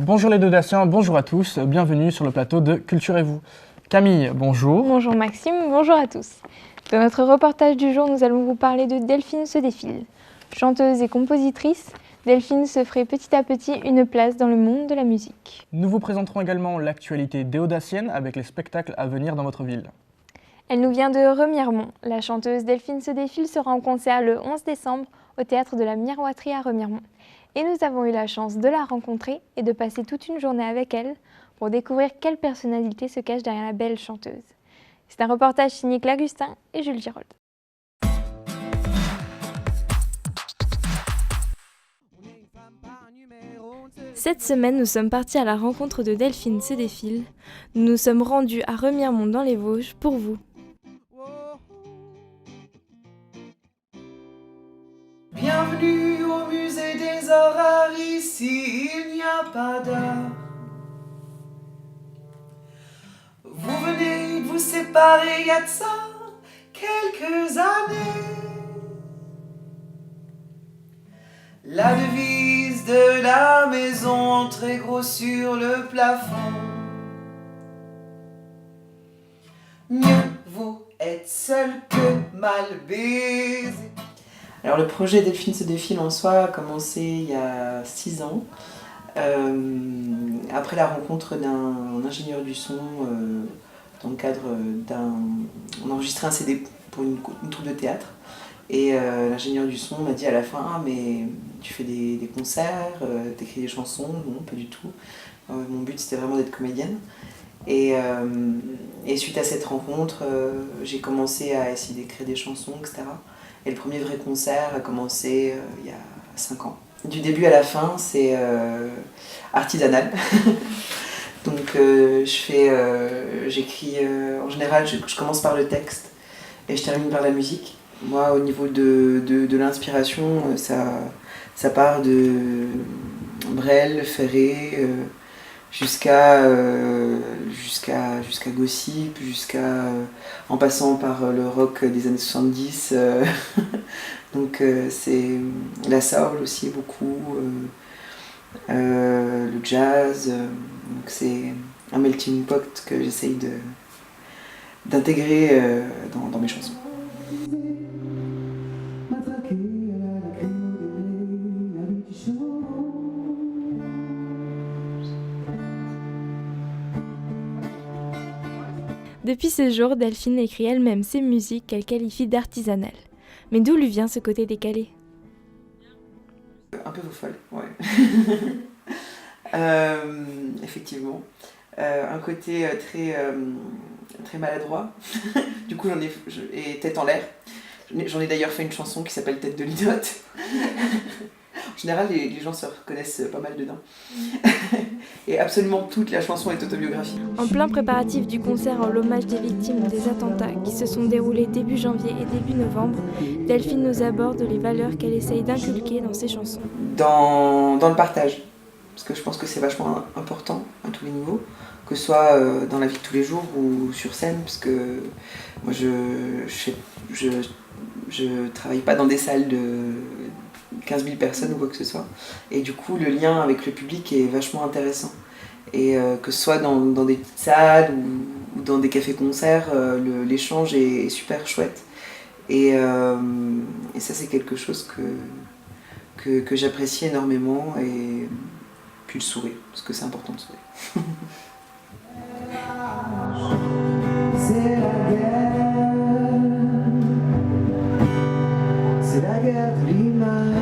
Bonjour les deux Daciens, bonjour à tous, bienvenue sur le plateau de Culturez-vous. Camille, bonjour. Bonjour Maxime, bonjour à tous. Dans notre reportage du jour, nous allons vous parler de Delphine se défile. Chanteuse et compositrice, Delphine se ferait petit à petit une place dans le monde de la musique. Nous vous présenterons également l'actualité déodacienne avec les spectacles à venir dans votre ville. Elle nous vient de Remiremont. La chanteuse Delphine se défile sera en concert le 11 décembre au théâtre de la Miroiterie à Remiremont. Et nous avons eu la chance de la rencontrer et de passer toute une journée avec elle pour découvrir quelle personnalité se cache derrière la belle chanteuse. C'est un reportage signé Claire Gustin et Jules Girold. Cette semaine, nous sommes partis à la rencontre de Delphine se défile. Nous nous sommes rendus à Remiremont dans les Vosges pour vous. Bienvenue au musée des horreurs, ici il n'y a pas d'heure. Vous venez de vous séparer, y a de ça quelques années. La devise de la maison, très gros sur le plafond. Mieux vaut être seul que mal baisé. Alors le projet Delphine se défile en soi a commencé il y a 6 ans, après la rencontre d'un ingénieur du son dans le cadre d'un... On enregistrait un CD pour une troupe de théâtre et l'ingénieur du son m'a dit à la fin « Ah mais tu fais des concerts, t'écris des chansons ?» Non, pas du tout. Mon but c'était vraiment d'être comédienne. Et suite à cette rencontre, j'ai commencé à essayer d'écrire des chansons, etc. Et le premier vrai concert a commencé il y a 5 ans. Du début à la fin, c'est artisanal. Donc j'écris, en général, je commence par le texte et je termine par la musique. Moi, au niveau de l'inspiration, ça part de Brel, Ferré, jusqu'à Gossip, en passant par le rock des années 70. Donc c'est la soul aussi beaucoup, le jazz. Donc c'est un melting pot que j'essaye d'intégrer dans mes chansons. Depuis ce jour, Delphine écrit elle-même ses musiques qu'elle qualifie d'artisanales. Mais d'où lui vient ce côté décalé ? Un peu folle, ouais. Effectivement. Un côté très maladroit. Du coup, et tête en l'air. J'en ai d'ailleurs fait une chanson qui s'appelle Tête de linotte. En général, les gens se reconnaissent pas mal dedans. Et absolument toute la chanson est autobiographique. En plein préparatif du concert en l'hommage des victimes des attentats qui se sont déroulés début janvier et début novembre, Delphine nous aborde les valeurs qu'elle essaye d'inculquer dans ses chansons. Dans le partage, parce que je pense que c'est vachement important à tous les niveaux, que ce soit dans la vie de tous les jours ou sur scène, parce que moi je travaille pas dans des salles de 15 000 personnes ou quoi que ce soit. Et du coup, le lien avec le public est vachement intéressant. Et que ce soit dans des petites salles ou dans des cafés-concerts, l'échange est super chouette. Et ça, c'est quelque chose que j'apprécie énormément. Et puis le sourire, parce que c'est important de sourire. C'est la guerre. C'est la guerre de l'image.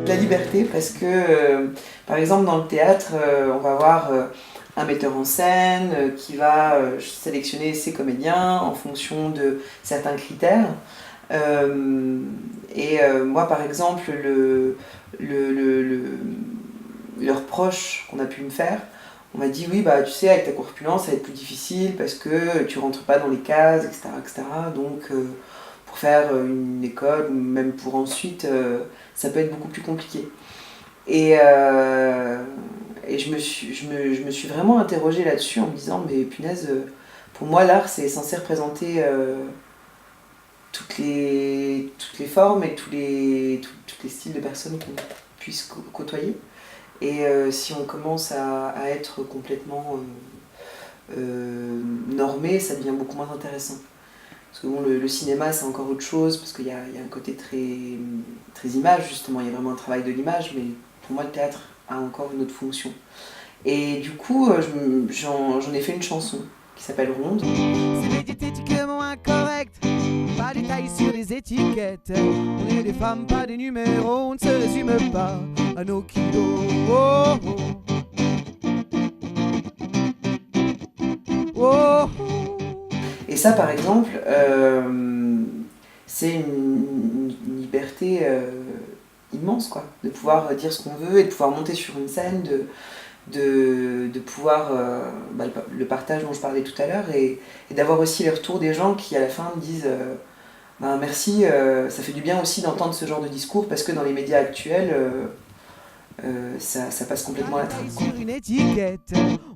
La liberté, parce que, par exemple, dans le théâtre, on va avoir un metteur en scène qui va sélectionner ses comédiens en fonction de certains critères. Moi, par exemple, le reproche qu'on a pu me faire, on m'a dit oui, bah tu sais, avec ta corpulence ça va être plus difficile parce que tu rentres pas dans les cases, etc. etc. Donc pour faire une école, ou même pour ensuite, ça peut être beaucoup plus compliqué. Et je me suis vraiment interrogée là-dessus en me disant mais punaise, Pour moi, l'art, c'est censé représenter toutes les formes et tous les styles de personnes qu'on puisse côtoyer. Et si on commence à être complètement normé, ça devient beaucoup moins intéressant. Parce que bon, le cinéma, c'est encore autre chose, parce qu'il y a un côté très image, justement. Il y a vraiment un travail de l'image, mais pour moi, le théâtre a encore une autre fonction. Et du coup, j'en ai fait une chanson qui s'appelle Ronde. C'est médiatétiquement incorrect, pas de détails sur les étiquettes. On est des femmes, pas des numéros, on ne se résume pas à nos kilos. Oh, oh. Oh, oh. Et ça, par exemple, c'est une liberté immense, quoi, de pouvoir dire ce qu'on veut et de pouvoir monter sur une scène, de pouvoir, le partage dont je parlais tout à l'heure, et d'avoir aussi les retours des gens qui à la fin me disent merci, ça fait du bien aussi d'entendre ce genre de discours, parce que dans les médias actuels, ça passe complètement à la trappe. Sur une étiquette,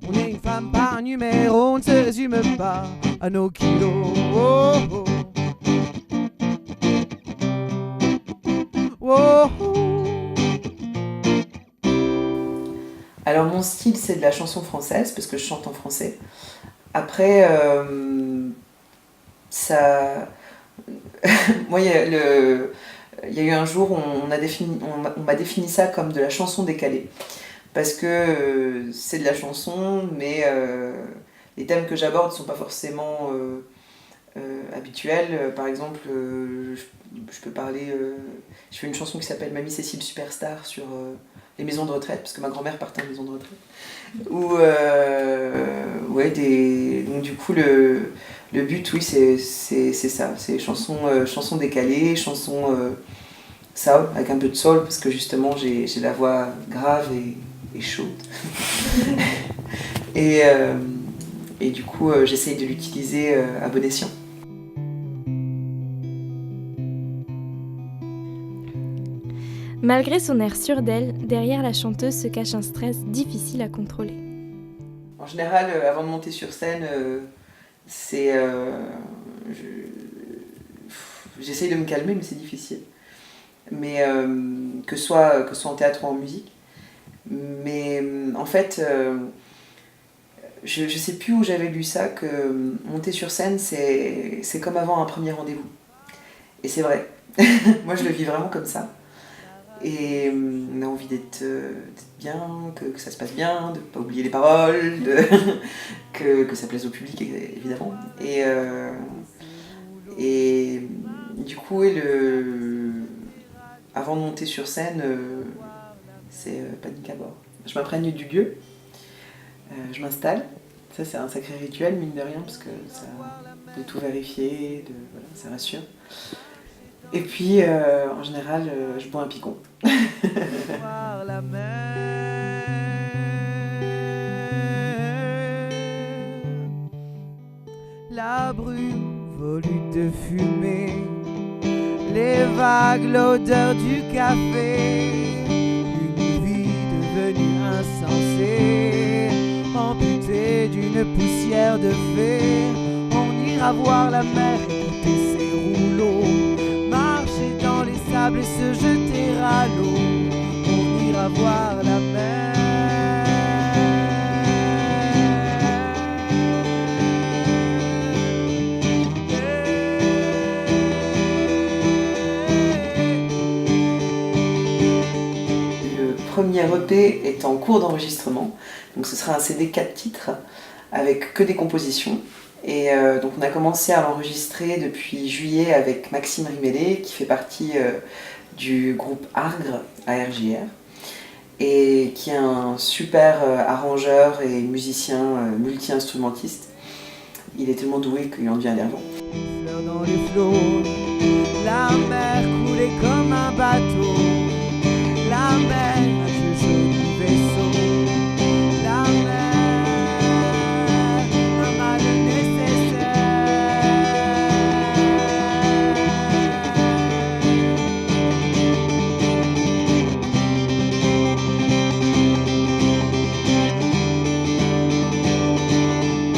on est une femme par un numéro, on ne se résume pas à nos kilos. Oh, oh. Oh, oh. Alors mon style, c'est de la chanson française, parce que je chante en français. Après, ça... Moi, il y a eu un jour où on m'a défini ça comme de la chanson décalée. Parce que c'est de la chanson, mais les thèmes que j'aborde ne sont pas forcément habituels. Par exemple, je peux parler... je fais une chanson qui s'appelle Mamie Cécile Superstar sur les maisons de retraite, parce que ma grand-mère partait en maison de retraite. Donc du coup, le but, oui, c'est ça. C'est chansons décalées, chansons soul, avec un peu de soul, parce que justement, j'ai la voix grave et chaude. et du coup, j'essaye de l'utiliser à bon escient. Malgré son air sûr d'elle, derrière la chanteuse se cache un stress difficile à contrôler. En général, avant de monter sur scène, j'essaye de me calmer, mais c'est difficile. Mais que ce soit en théâtre ou en musique. Mais en fait, je ne sais plus où j'avais lu ça, que monter sur scène, c'est comme avant un premier rendez-vous. Et c'est vrai. Moi, je le vis vraiment comme ça. Et on a envie d'être bien, que ça se passe bien, de ne pas oublier les paroles, que ça plaise au public, évidemment. Et du coup, avant de monter sur scène, c'est panique à bord. Je m'imprègne du lieu, je m'installe. Ça, c'est un sacré rituel, mine de rien, parce que ça, de tout vérifier, voilà, ça rassure. Et puis, en général, je bois un picon. Voir la mer, la brume volute de fumée, les vagues, l'odeur du café, une vie devenue insensée, amputée d'une poussière de fée. On ira voir la mer, écouter ses rouleaux, et se jeter à l'eau, on ira voir la mer. Le premier EP est en cours d'enregistrement, donc ce sera un CD 4 titres avec que des compositions. Et donc on a commencé à l'enregistrer depuis juillet avec Maxime Rimellet, qui fait partie du groupe Argre, ARJR, et qui est un super arrangeur et musicien multi-instrumentiste. Il est tellement doué qu'il en devient nerveux. Fleurs dans les flots, la mer coulait comme un bateau, la mer a ce joli vaisseau, la mer a mal nécessaire.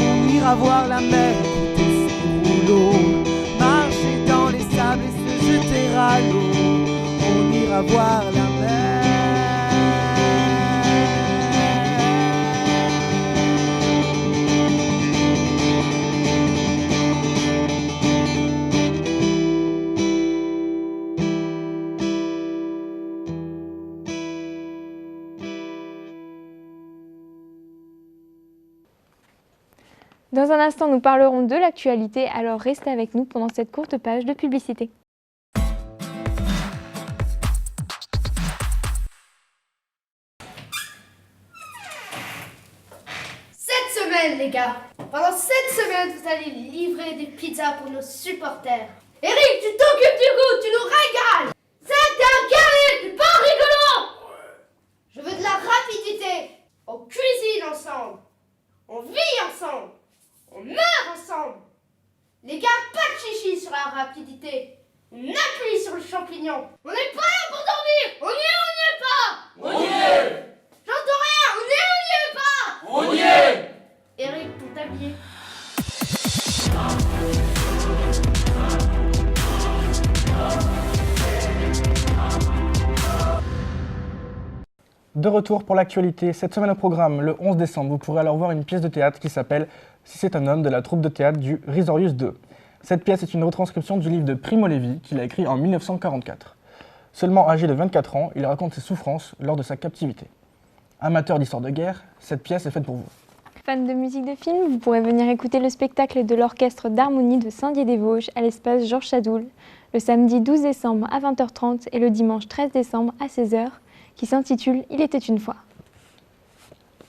On ira voir la mer, va voir la mer. Dans un instant, nous parlerons de l'actualité, alors restez avec nous pendant cette courte page de publicité. Cette semaine, les gars, pendant cette semaine, vous allez livrer des pizzas pour nos supporters. Eric, tu t'occupes du goût, tu nous régales. C'est un carré, t'es pas rigolant. Je veux de la rapidité. On cuisine ensemble. On vit ensemble. On meurt ensemble. Les gars, pas de chichi sur la rapidité. On appuie sur le champignon. On n'est pas là pour dormir. On y est pas. On y est! J'entends rien. On y est pas. On y est! Eric, ton tablier. De retour pour l'actualité, cette semaine au programme, le 11 décembre, vous pourrez alors voir une pièce de théâtre qui s'appelle « Si c'est un homme » de la troupe de théâtre du Risorius 2. Cette pièce est une retranscription du livre de Primo Levi qu'il a écrit en 1944. Seulement âgé de 24 ans, il raconte ses souffrances lors de sa captivité. Amateur d'histoire de guerre, cette pièce est faite pour vous. Fan de musique de film, vous pourrez venir écouter le spectacle de l'Orchestre d'harmonie de Saint-Dié-des-Vosges à l'espace Georges Sadoul le samedi 12 décembre à 20h30 et le dimanche 13 décembre à 16h, qui s'intitule « Il était une fois ».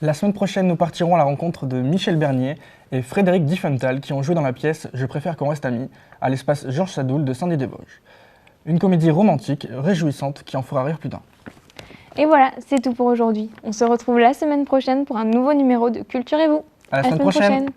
La semaine prochaine, nous partirons à la rencontre de Michel Bernier et Frédéric Diffenthal qui ont joué dans la pièce « Je préfère qu'on reste amis » à l'espace Georges Sadoul de Saint-Dié-des-Vosges. Une comédie romantique, réjouissante, qui en fera rire plus d'un. Et voilà, c'est tout pour aujourd'hui. On se retrouve la semaine prochaine pour un nouveau numéro de Culturez-vous. À la semaine prochaine.